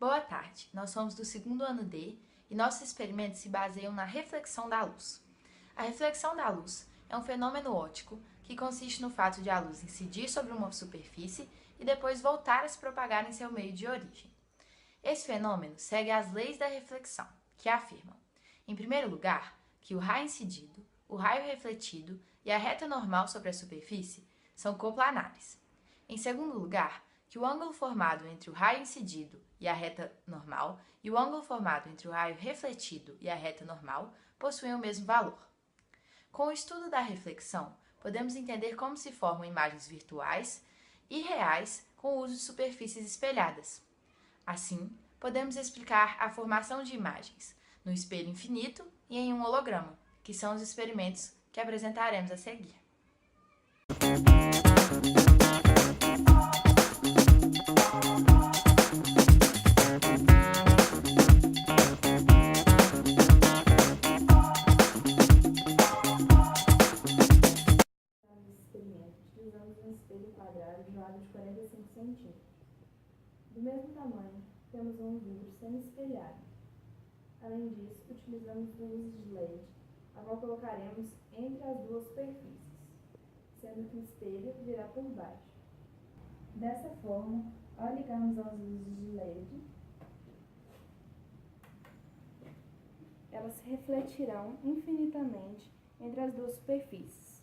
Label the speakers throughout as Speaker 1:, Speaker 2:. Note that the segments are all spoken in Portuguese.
Speaker 1: Boa tarde, nós somos do segundo ano D e nossos experimentos se baseiam na reflexão da luz. A reflexão da luz é um fenômeno óptico que consiste no fato de a luz incidir sobre uma superfície e depois voltar a se propagar em seu meio de origem. Esse fenômeno segue as leis da reflexão, que afirmam, em primeiro lugar, que o raio incidido, o raio refletido e a reta normal sobre a superfície são coplanares. Em segundo lugar, que o ângulo formado entre o raio incidido e a reta normal e o ângulo formado entre o raio refletido e a reta normal possuem o mesmo valor. Com o estudo da reflexão, podemos entender como se formam imagens virtuais e reais com o uso de superfícies espelhadas. Assim, podemos explicar a formação de imagens no espelho infinito e em um holograma, que são os experimentos que apresentaremos a seguir.
Speaker 2: Utilizamos um espelho quadrado de lado de 45 centímetros. Do mesmo tamanho, temos um vidro semi-espelhado. Além disso, utilizamos luzes de LED, a qual colocaremos entre as duas superfícies, sendo que o espelho virá por baixo. Dessa forma, ao ligarmos as luzes de LED, elas se refletirão infinitamente entre as duas superfícies.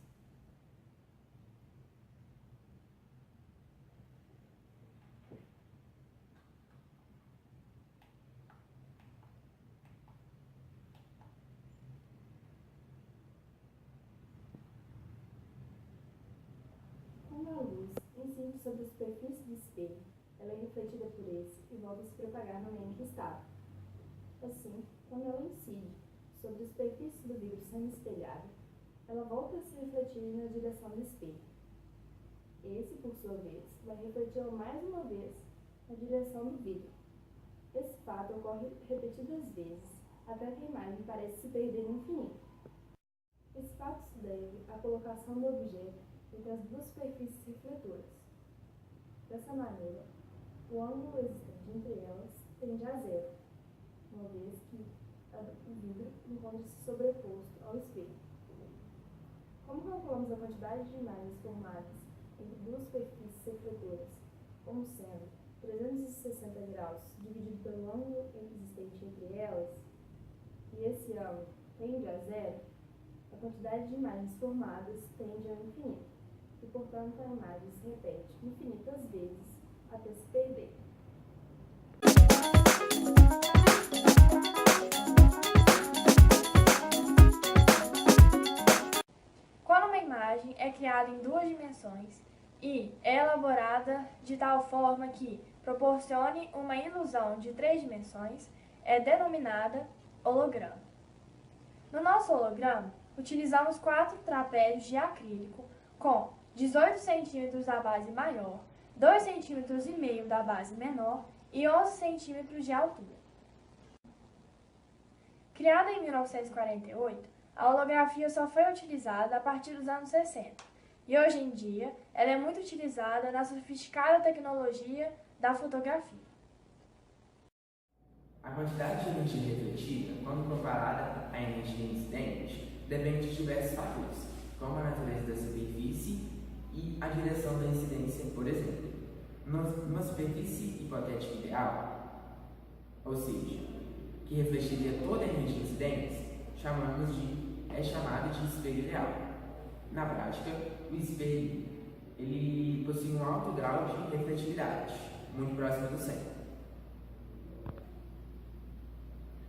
Speaker 2: Quando a luz incide sobre a superfície do espelho, ela é refletida por esse e volta a se propagar no meio em que estava. Assim, quando ela incide sobre a superfície do vidro semi-espelhado, ela volta a se refletir na direção do espelho. Esse, por sua vez, vai refleti-la mais uma vez na direção do vidro. Esse fato ocorre repetidas vezes, até que a imagem parece se perder no infinito. Esse fato se deve à colocação do objeto entre as duas superfícies refletoras. Dessa maneira, o ângulo existente entre elas tende a zero, uma vez que o vidro encontra-se sobreposto ao espelho. Como calculamos a quantidade de imagens formadas entre duas superfícies refletoras, como sendo 360 graus dividido pelo ângulo existente entre elas, e esse ângulo tende a zero, a quantidade de imagens formadas tende ao infinito, e portanto a imagem se repete infinitas vezes até se perder.
Speaker 3: Quando uma imagem é criada em duas dimensões e é elaborada de tal forma que proporcione uma ilusão de três dimensões, é denominada holograma. No nosso holograma, utilizamos 4 trapézios de acrílico com 18 centímetros da base maior, 2,5 centímetros da base menor e 11 centímetros de altura. Criada em 1948, a holografia só foi utilizada a partir dos anos 60 e hoje em dia ela é muito utilizada na sofisticada tecnologia da fotografia.
Speaker 4: A quantidade de energia refletida, quando comparada à energia incidente, depende de diversos fatores, como a natureza da superfície e a direção da incidência, por exemplo. Numa superfície hipotética ideal, ou seja, que refletiria toda a energia incidente, é chamado de espelho ideal. Na prática, o espelho possui um alto grau de refletividade, muito próximo do 100.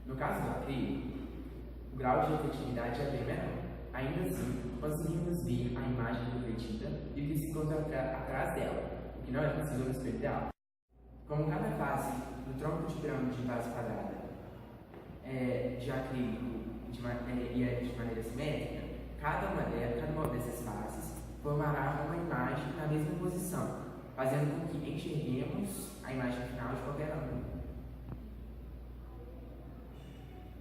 Speaker 4: No caso do acrílico, o grau de refletividade é bem menor. Ainda assim, conseguimos ver a imagem refletida e o que se encontra atrás dela, o que não é possível no espelho ideal. Como cada face do tronco de pirâmide de base quadrada é de acrílico e é de maneira simétrica, cada uma dessas faces formará uma imagem na mesma posição, fazendo com que enxerguemos a imagem final de qualquer ângulo.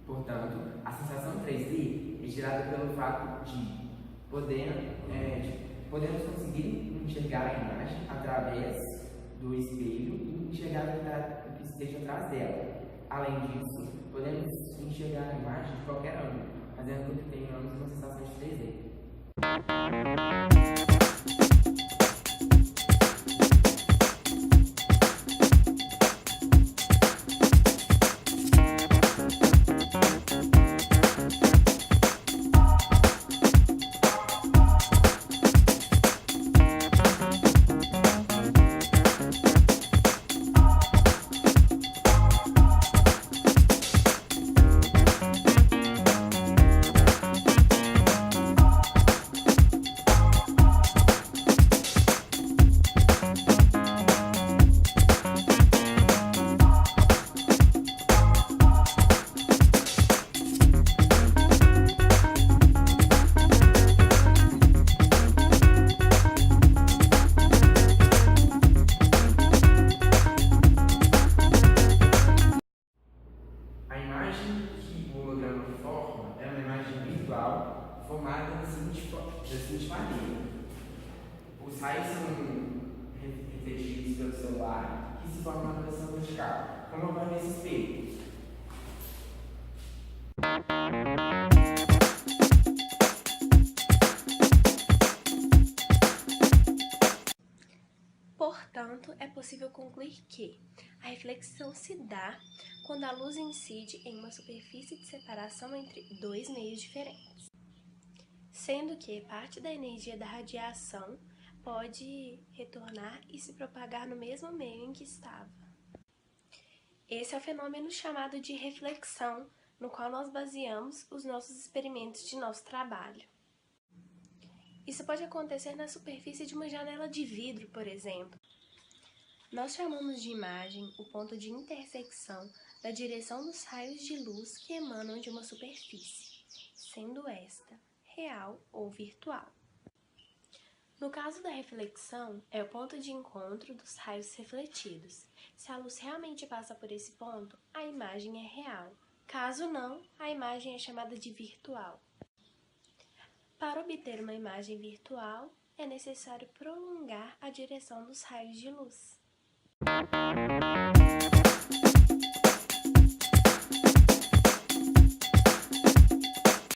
Speaker 4: Portanto, a sensação 3D é gerada pelo fato de podemos conseguir enxergar a imagem através do espelho e enxergar o que esteja atrás dela. Além disso, podemos enxergar a imagem de qualquer ângulo, fazendo com que tenhamos uma sensação de 3D. A imagem que o holograma forma é uma imagem virtual formada da seguinte maneira. Os raios são refletidos pelo celular e se forma uma posição vertical, como ocorre nesse espelho.
Speaker 5: Portanto, é possível concluir que a reflexão se dá quando a luz incide em uma superfície de separação entre dois meios diferentes, sendo que parte da energia da radiação pode retornar e se propagar no mesmo meio em que estava. Esse é o fenômeno chamado de reflexão, no qual nós baseamos os nossos experimentos de nosso trabalho. Isso pode acontecer na superfície de uma janela de vidro, por exemplo. Nós chamamos de imagem o ponto de intersecção da direção dos raios de luz que emanam de uma superfície, sendo esta real ou virtual. No caso da reflexão, é o ponto de encontro dos raios refletidos. Se a luz realmente passa por esse ponto, a imagem é real. Caso não, a imagem é chamada de virtual. Para obter uma imagem virtual, é necessário prolongar a direção dos raios de luz.